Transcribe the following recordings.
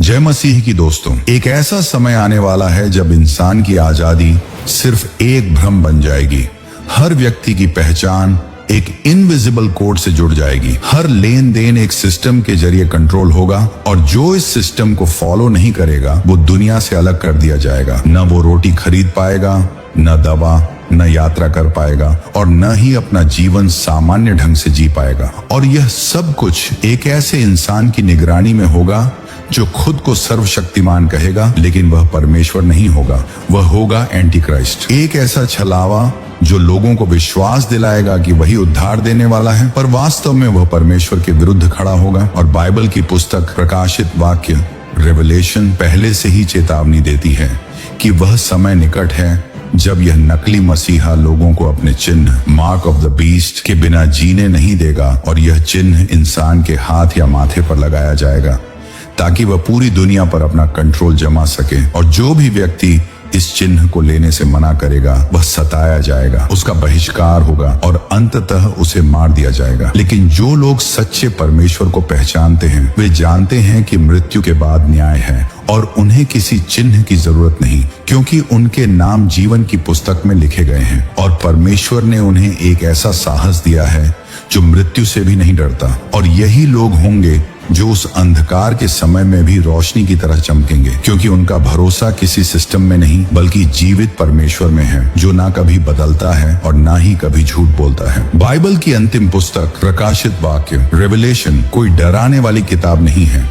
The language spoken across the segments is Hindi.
जय मसीह की दोस्तों, एक ऐसा समय आने वाला है जब इंसान की आजादी सिर्फ एक भ्रम बन जाएगी। हर व्यक्ति की पहचान एक इनविजिबल कोड से जुड़ जाएगी। हर लेन देन एक सिस्टम के जरिए कंट्रोल होगा और जो इस सिस्टम को फॉलो नहीं करेगा वो दुनिया से अलग कर दिया जाएगा। न वो रोटी खरीद पाएगा, न दवा, न यात्रा कर पाएगा और न ही अपना जीवन सामान्य ढंग से जी पाएगा। और यह सब कुछ एक ऐसे इंसान की निगरानी में होगा जो खुद को सर्वशक्तिमान कहेगा, लेकिन वह परमेश्वर नहीं होगा। वह होगा एंटी क्राइस्ट, एक ऐसा छलावा जो लोगों को विश्वास दिलाएगा कि वही उद्धार देने वाला है, पर वास्तव में वह परमेश्वर के विरुद्ध खड़ा होगा। और बाइबल की पुस्तक प्रकाशित वाक्य रेवलेशन पहले से ही चेतावनी देती है कि वह समय निकट है जब यह नकली मसीहा लोगों को अपने चिन्ह मार्क ऑफ द बीस्ट के बिना जीने नहीं देगा, और यह चिन्ह इंसान के हाथ या माथे पर लगाया जाएगा ताकि वह पूरी दुनिया पर अपना कंट्रोल जमा सके। और जो भी व्यक्ति इस चिन्ह को लेने से मना करेगा वह सताया जाएगा, उसका बहिष्कार होगा और अंततः उसे मार दिया जाएगा। लेकिन जो लोग सच्चे परमेश्वर को पहचानते हैं वे जानते हैं कि मृत्यु के बाद न्याय है और उन्हें किसी चिन्ह की जरूरत नहीं, क्योंकि उनके नाम जीवन की पुस्तक में लिखे गए हैं। और परमेश्वर ने उन्हें एक ऐसा साहस दिया है जो मृत्यु से भी नहीं डरता। और यही लोग होंगे जो उस अंधकार के समय में भी रोशनी की तरह चमकेंगे, क्योंकि उनका भरोसा किसी सिस्टम में नहीं बल्कि जीवित परमेश्वर में है, जो ना कभी बदलता है और ना ही कभी झूठ बोलता है। बाइबल की अंतिम पुस्तक प्रकाशित वाक्य रेवलेशन कोई डराने वाली किताब नहीं है,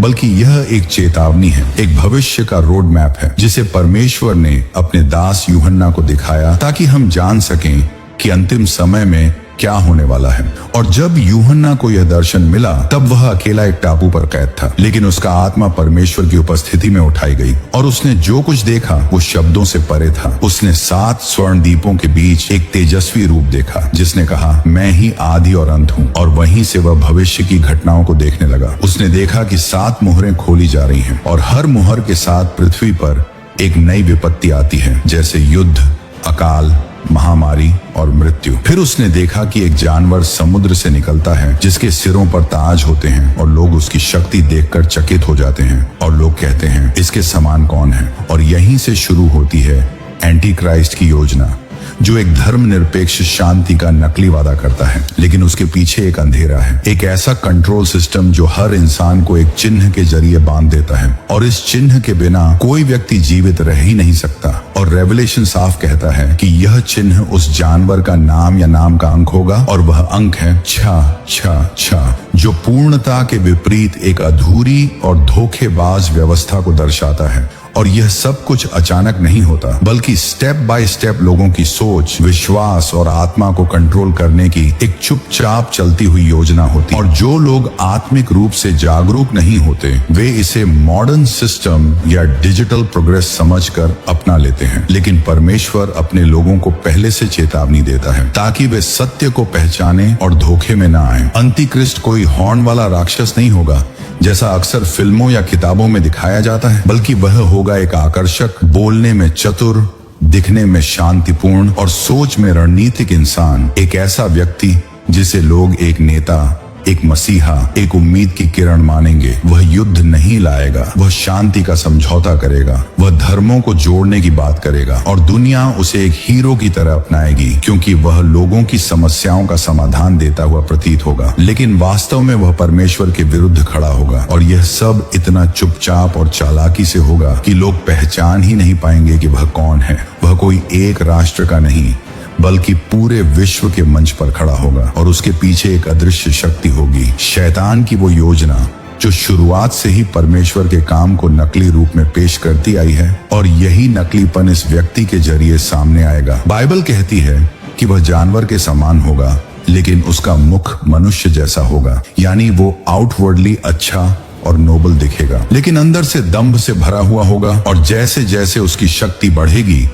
बल्कि यह एक चेतावनी है, एक भविष्य का रोड मैप है जिसे परमेश्वर ने अपने दास यूहन्ना को दिखाया ताकि हम जान सकें कि अंतिम समय में क्या होने वाला है। और जब यूहन्ना को यह दर्शन मिला तब वह अकेला एक टापू पर कैद था, लेकिन उसका आत्मा परमेश्वर की उपस्थिति में उठाई गई और उसने जो कुछ देखा वो शब्दों से परे था। उसने 7 स्वर्ण दीपों के बीच एक तेजस्वी रूप देखा जिसने कहा, मैं ही आदि और अंत हूँ। और वहीं से वह भविष्य की घटनाओं को देखने लगा। उसने देखा कि 7 मुहरें खोली जा रही हैं और हर मुहर के साथ पृथ्वी पर एक नई विपत्ति आती है, जैसे युद्ध, अकाल, महामारी और मृत्यु। फिर उसने देखा कि एक जानवर समुद्र से निकलता है जिसके सिरों पर ताज होते हैं और लोग उसकी शक्ति देखकर चकित हो जाते हैं और लोग कहते हैं, इसके समान कौन है। और यहीं से शुरू होती है एंटी क्राइस्ट की योजना, जो एक धर्मनिरपेक्ष शांति का नकली वादा करता है, लेकिन उसके पीछे एक अंधेरा है, एक ऐसा कंट्रोल सिस्टम जो हर इंसान को एक चिन्ह के जरिए बांध देता है और इस चिन्ह के बिना कोई व्यक्ति जीवित रह ही नहीं सकता। और रेवलेशन साफ कहता है कि यह चिन्ह उस जानवर का नाम या नाम का अंक होगा और वह अंक है 666, जो पूर्णता के विपरीत एक अधूरी और धोखेबाज व्यवस्था को दर्शाता है। और यह सब कुछ अचानक नहीं होता, बल्कि स्टेप बाय स्टेप लोगों की सोच, विश्वास और आत्मा को कंट्रोल करने की एक चुपचाप चलती हुई योजना होती है। और जो लोग आत्मिक रूप से जागरूक नहीं होते वे इसे मॉडर्न सिस्टम या डिजिटल प्रोग्रेस समझकर अपना लेते हैं। लेकिन परमेश्वर अपने लोगों को पहले से चेतावनी देता है ताकि वे सत्य को पहचाने और धोखे में न आए। अंतिक्रिस्ट कोई हॉर्न वाला राक्षस नहीं होगा जैसा अक्सर फिल्मों या किताबों में दिखाया जाता है, बल्कि वह होगा एक आकर्षक, बोलने में चतुर, दिखने में शांतिपूर्ण और सोच में रणनीतिक इंसान। एक ऐसा व्यक्ति जिसे लोग एक नेता, एक मसीहा, एक उम्मीद की किरण मानेंगे। वह युद्ध नहीं लाएगा, वह शांति का समझौता करेगा, वह धर्मों को जोड़ने की बात करेगा और दुनिया उसे एक हीरो की तरह अपनाएगी, क्योंकि वह लोगों की समस्याओं का समाधान देता हुआ प्रतीत होगा। लेकिन वास्तव में वह परमेश्वर के विरुद्ध खड़ा होगा और यह सब इतना चुपचाप और चालाकी से होगा कि लोग पहचान ही नहीं पाएंगे कि वह कौन है। वह कोई एक राष्ट्र का नहीं बल्कि पूरे विश्व के मंच पर खड़ा होगा और उसके पीछे एक अदृश्य शक्ति होगी, शैतान की वो योजना जो शुरुआत से ही परमेश्वर के काम को नकली रूप में पेश करती आई है। और यही नकलीपन इस व्यक्ति के जरिए सामने आएगा। बाइबल कहती है कि वह जानवर के समान होगा, लेकिन उसका मुख मनुष्य जैसा होगा, यानी वो आउटवर्डली अच्छा और नोबल दिखेगा, लेकिन अंदर से दंभ से भरा हुआ होगा। और जैसे जैसे उसकी शक्ति बढ़ेगी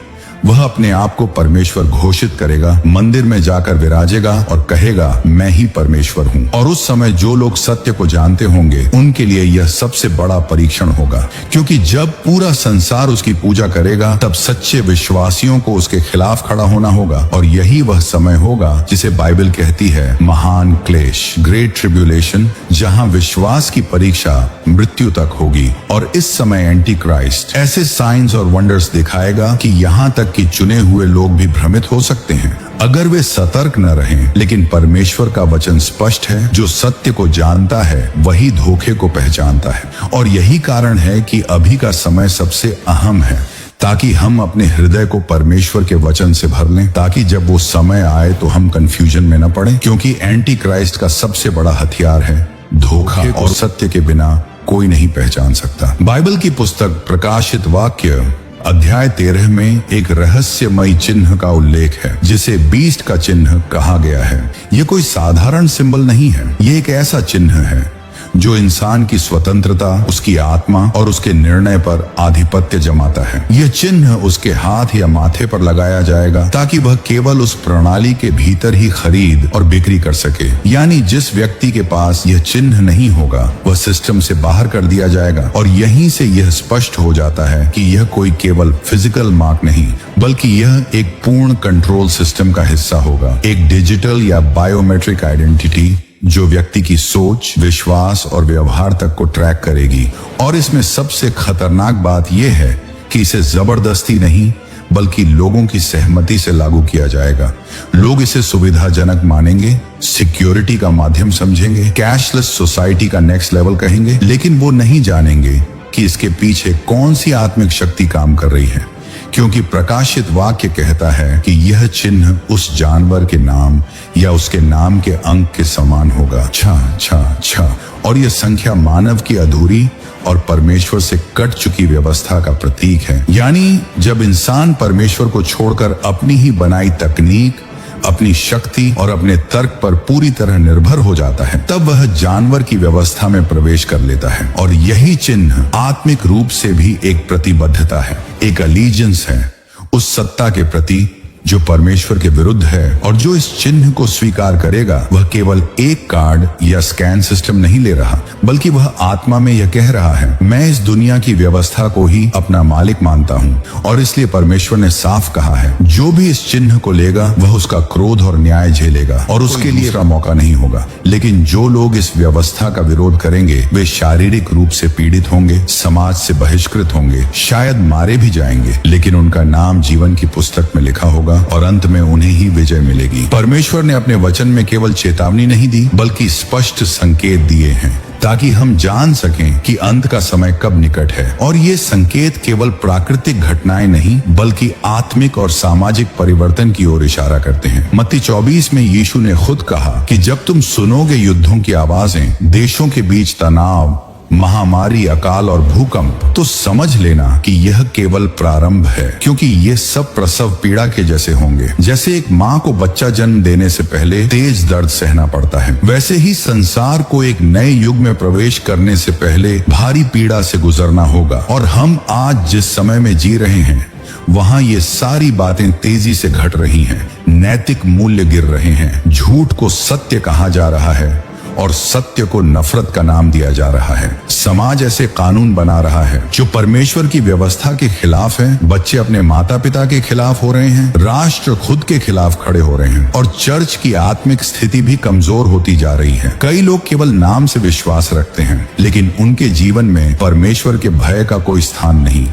वह अपने आप को परमेश्वर घोषित करेगा, मंदिर में जाकर विराजेगा और कहेगा, मैं ही परमेश्वर हूँ। और उस समय जो लोग सत्य को जानते होंगे उनके लिए यह सबसे बड़ा परीक्षण होगा, क्योंकि जब पूरा संसार उसकी पूजा करेगा तब सच्चे विश्वासियों को उसके खिलाफ खड़ा होना होगा। और यही वह समय होगा जिसे बाइबल कहती है महान क्लेश, ग्रेट ट्रिब्यूलेशन, जहाँ विश्वास की परीक्षा मृत्यु तक होगी। और इस समय एंटी क्राइस्ट ऐसे साइंस और वंडर्स दिखाएगा कि यहाँ तक कि चुने हुए लोग भी भ्रमित हो सकते हैं अगर वे सतर्क न रहें। लेकिन परमेश्वर का वचन स्पष्ट है, जो सत्य को जानता है वही धोखे को पहचानता है। और यही कारण है कि अभी का समय सबसे अहम है, ताकि हम अपने हृदय को परमेश्वर के वचन से भर लें, ताकि जब वो समय आए तो हम कंफ्यूजन में न पड़े। क्योंकि एंटी क्राइस्ट का सबसे बड़ा हथियार है धोखा, और सत्य के बिना कोई नहीं पहचान सकता। बाइबल की पुस्तक प्रकाशित वाक्य अध्याय 13 में एक रहस्यमयी चिन्ह का उल्लेख है, जिसे बीस्ट का चिन्ह कहा गया है। यह कोई साधारण सिंबल नहीं है, ये एक ऐसा चिन्ह है जो इंसान की स्वतंत्रता, उसकी आत्मा और उसके निर्णय पर आधिपत्य जमाता है। यह चिन्ह उसके हाथ या माथे पर लगाया जाएगा ताकि वह केवल उस प्रणाली के भीतर ही खरीद और बिक्री कर सके। यानी जिस व्यक्ति के पास यह चिन्ह नहीं होगा वह सिस्टम से बाहर कर दिया जाएगा। और यहीं से यह स्पष्ट हो जाता है कि यह कोई केवल फिजिकल मार्क नहीं, बल्कि यह एक पूर्ण कंट्रोल सिस्टम का हिस्सा होगा, एक डिजिटल या बायोमेट्रिक आइडेंटिटी जो व्यक्ति की सोच, विश्वास और व्यवहार तक को ट्रैक करेगी। और इसमें सबसे खतरनाक बात यह है कि इसे जबरदस्ती नहीं बल्कि लोगों की सहमति से लागू किया जाएगा। लोग इसे सुविधाजनक मानेंगे, सिक्योरिटी का माध्यम समझेंगे, कैशलेस सोसाइटी का नेक्स्ट लेवल कहेंगे, लेकिन वो नहीं जानेंगे कि इसके पीछे कौन सी आत्मिक शक्ति काम कर रही है। क्योंकि प्रकाशित वाक्य कहता है कि यह चिन्ह उस जानवर के नाम या उसके नाम के अंक के समान होगा, 666। और यह संख्या मानव की अधूरी और परमेश्वर से कट चुकी व्यवस्था का प्रतीक है। यानी जब इंसान परमेश्वर को छोड़कर अपनी ही बनाई तकनीक, अपनी शक्ति और अपने तर्क पर पूरी तरह निर्भर हो जाता है, तब वह जानवर की व्यवस्था में प्रवेश कर लेता है। और यही चिन्ह आत्मिक रूप से भी एक प्रतिबद्धता है, एक अलीजेंस है उस सत्ता के प्रति जो परमेश्वर के विरुद्ध है। और जो इस चिन्ह को स्वीकार करेगा वह केवल एक कार्ड या स्कैन सिस्टम नहीं ले रहा, बल्कि वह आत्मा में यह कह रहा है, मैं इस दुनिया की व्यवस्था को ही अपना मालिक मानता हूँ। और इसलिए परमेश्वर ने साफ कहा है, जो भी इस चिन्ह को लेगा वह उसका क्रोध और न्याय झेलेगा और उसके लिए का मौका नहीं होगा। लेकिन जो लोग इस व्यवस्था का विरोध करेंगे वे शारीरिक रूप से पीड़ित होंगे, समाज से बहिष्कृत होंगे, शायद मारे भी जाएंगे, लेकिन उनका नाम जीवन की पुस्तक में लिखा होगा और अंत में उन्हें ही विजय मिलेगी। परमेश्वर ने अपने वचन में केवल चेतावनी नहीं दी बल्कि स्पष्ट संकेत दिए हैं, ताकि हम जान सकें कि अंत का समय कब निकट है। और ये संकेत केवल प्राकृतिक घटनाएं नहीं बल्कि आत्मिक और सामाजिक परिवर्तन की ओर इशारा करते हैं। मत्ती 24 में यीशु ने खुद कहा कि जब तुम सुनोगे युद्धों की आवाजें, देशों के बीच तनाव, महामारी, अकाल और भूकंप, तो समझ लेना कि यह केवल प्रारंभ है, क्योंकि ये सब प्रसव पीड़ा के जैसे होंगे। जैसे एक माँ को बच्चा जन्म देने से पहले तेज दर्द सहना पड़ता है, वैसे ही संसार को एक नए युग में प्रवेश करने से पहले भारी पीड़ा से गुजरना होगा। और हम आज जिस समय में जी रहे हैं वहाँ ये सारी बातें तेजी से घट रही हैं, नैतिक मूल्य गिर रहे हैं, झूठ को सत्य कहा जा रहा है और सत्य को नफरत का नाम दिया जा रहा है। समाज ऐसे कानून बना रहा है जो परमेश्वर की व्यवस्था के खिलाफ है, बच्चे अपने माता पिता के खिलाफ हो रहे हैं, राष्ट्र खुद के खिलाफ खड़े हो रहे हैं और चर्च की आत्मिक स्थिति भी कमजोर होती जा रही है। कई लोग केवल नाम से विश्वास रखते हैं, लेकिन उनके जीवन में परमेश्वर के भय का कोई स्थान नहीं।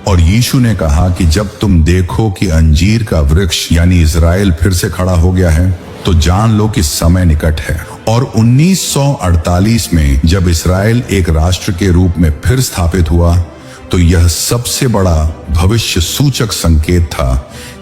और यीशु ने कहा कि जब तुम देखो कि अंजीर का वृक्ष यानी इजराइल फिर से खड़ा हो गया है, तो जान लो कि समय निकट है। और 1948 में जब इस्राएल एक राष्ट्र के रूप में फिर स्थापित हुआ, तो यह सबसे बड़ा भविष्य सूचक संकेत था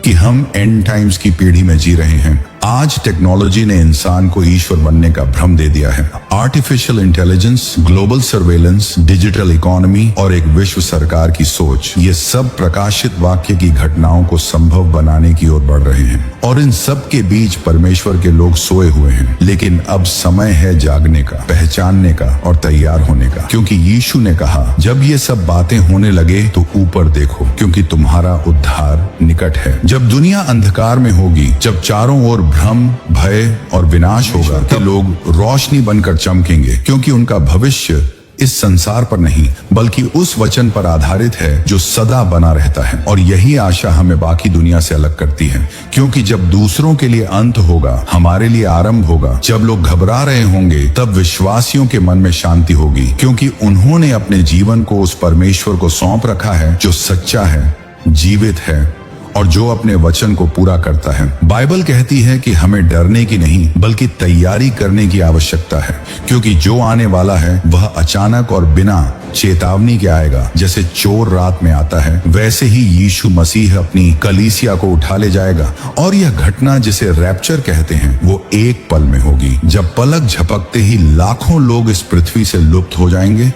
कि हम एंड टाइम्स की पीढ़ी में जी रहे हैं। आज टेक्नोलॉजी ने इंसान को ईश्वर बनने का भ्रम दे दिया है। Artificial intelligence, global surveillance, digital economy और एक विश्व सरकार की सोच, ये सब प्रकाशित वाक्य की घटनाओं को संभव बनाने की ओर बढ़ रहे हैं। और इन सब के बीच परमेश्वर के लोग सोए हुए हैं। लेकिन अब समय है जागने का, पहचानने का और तैयार होने का, क्योंकि यीशु ने कहा, जब ये सब बातें होने लगे तो ऊपर देखो, क्योंकि तुम्हारा उद्धार निकट है। जब दुनिया अंधकार में होगी, जब चारों ओर भ्रम, भय और विनाश होगा, तब लोग रोशनी बनकर चमकेंगे, क्योंकि उनका भविष्य इस संसार पर नहीं बल्कि उस वचन पर आधारित है जो सदा बना रहता है। और यही आशा हमें बाकी दुनिया से अलग करती है, क्योंकि जब दूसरों के लिए अंत होगा, हमारे लिए आरंभ होगा। जब लोग घबरा रहे होंगे, तब विश्वासियों के मन में शांति होगी, क्योंकि उन्होंने अपने जीवन को उस परमेश्वर को सौंप रखा है जो सच्चा है, जीवित है और जो अपने वचन को पूरा करता है। बाइबल कहती है कि हमें डरने की नहीं बल्कि तैयारी करने की आवश्यकता है, क्योंकि जो आने वाला है वह अचानक और बिना चेतावनी के आएगा। जैसे चोर रात में आता है, वैसे ही यीशु मसीह अपनी कलीसिया को उठा ले जाएगा। और यह घटना जिसे रैप्चर कहते हैं, वो एक पल में होगी, जब पलक झपकते ही लाखों लोग इस पृथ्वी से लुप्त हो जाएंगे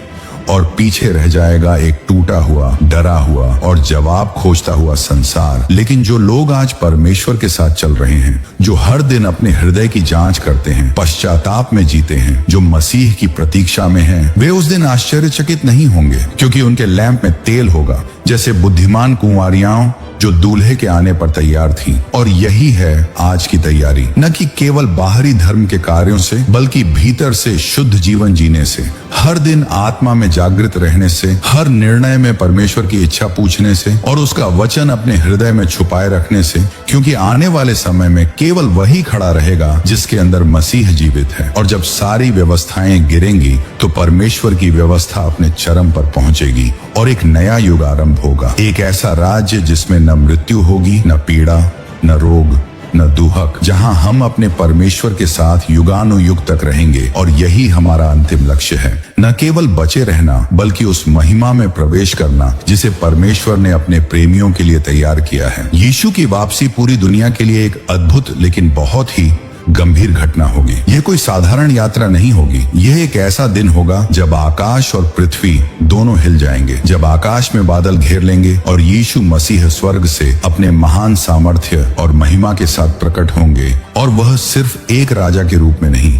और पीछे रह जाएगा एक टूटा हुआ, डरा हुआ और जवाब खोजता हुआ संसार। लेकिन जो लोग आज परमेश्वर के साथ चल रहे हैं, जो हर दिन अपने हृदय की जांच करते हैं, पश्चाताप में जीते हैं, जो मसीह की प्रतीक्षा में हैं, वे उस दिन आश्चर्यचकित नहीं होंगे, क्योंकि उनके लैंप में तेल होगा, जैसे बुद्धिमान कुंवारियां जो दूल्हे के आने पर तैयार थी। और यही है आज की तैयारी, न कि केवल बाहरी धर्म के कार्यों से, बल्कि भीतर से शुद्ध जीवन जीने से, हर दिन आत्मा में जागृत रहने से, हर निर्णय में परमेश्वर की इच्छा पूछने से और उसका वचन अपने हृदय में छुपाए रखने से, क्योंकि आने वाले समय में केवल वही खड़ा रहेगा जिसके अंदर मसीह जीवित है। और जब सारी व्यवस्थाएं गिरेंगी तो परमेश्वर की व्यवस्था अपने चरम पर पहुंचेगी और एक नया युग आरंभ होगा। एक ऐसा राज्य जिसमें न मृत्यु होगी, न पीड़ा, न रोग, न दुहक, जहां हम अपने परमेश्वर के साथ युगानुयुग तक रहेंगे। और यही हमारा अंतिम लक्ष्य है, न केवल बचे रहना बल्कि उस महिमा में प्रवेश करना जिसे परमेश्वर ने अपने प्रेमियों के लिए तैयार किया है। यीशु की वापसी पूरी दुनिया के लिए एक अद्भुत लेकिन बहुत ही गंभीर घटना होगी। यह कोई साधारण यात्रा नहीं होगी। यह एक ऐसा दिन होगा जब आकाश और पृथ्वी दोनों हिल जाएंगे, जब आकाश में बादल घेर लेंगे और यीशु मसीह स्वर्ग से अपने महान सामर्थ्य और महिमा के साथ प्रकट होंगे। और वह सिर्फ एक राजा के रूप में नहीं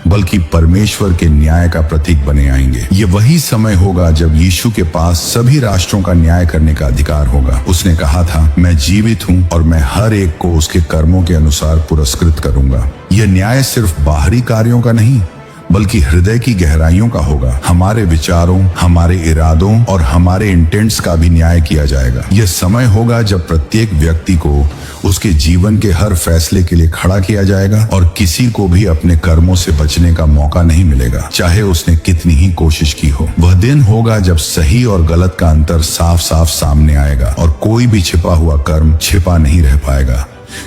बल्कि परमेश्वर के न्याय का प्रतीक बने आएंगे। ये वही समय होगा जब यीशु के पास सभी राष्ट्रों का न्याय करने का अधिकार होगा। उसने कहा था, मैं जीवित हूँ और मैं हर एक को उसके कर्मों के अनुसार पुरस्कृत करूंगा। यह न्याय सिर्फ बाहरी कार्यों का नहीं बल्कि हृदय की गहराइयों का होगा। हमारे विचारों, हमारे इरादों और हमारे इंटेंट्स का भी न्याय किया जाएगा। यह समय होगा जब प्रत्येक व्यक्ति को उसके जीवन के हर फैसले के लिए खड़ा किया जाएगा और किसी को भी अपने कर्मों से बचने का मौका नहीं मिलेगा, चाहे उसने कितनी ही कोशिश की हो। वह दिन होगा जब सही और गलत का अंतर साफ साफ सामने आएगा और कोई भी छिपा हुआ कर्म छिपा नहीं रह पाएगा,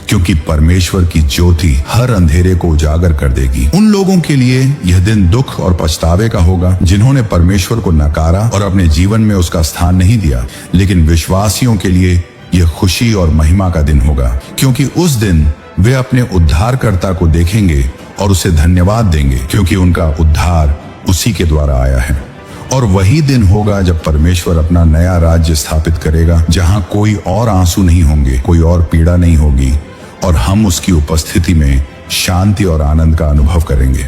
क्योंकि परमेश्वर की ज्योति हर अंधेरे को उजागर कर देगी। उन लोगों के लिए यह दिन दुख और पछतावे का होगा जिन्होंने परमेश्वर को नकारा और अपने जीवन में उसका स्थान नहीं दिया। लेकिन विश्वासियों के लिए यह खुशी और महिमा का दिन होगा, क्योंकि उस दिन वे अपने उद्धारकर्ता को देखेंगे और उसे धन्यवाद देंगे, क्योंकि उनका उद्धार उसी के द्वारा आया है। और वही दिन होगा जब परमेश्वर अपना नया राज्य स्थापित करेगा, जहां कोई और आंसू नहीं होंगे, कोई और पीड़ा नहीं होगी और हम उसकी उपस्थिति में शांति और आनंद का अनुभव करेंगे।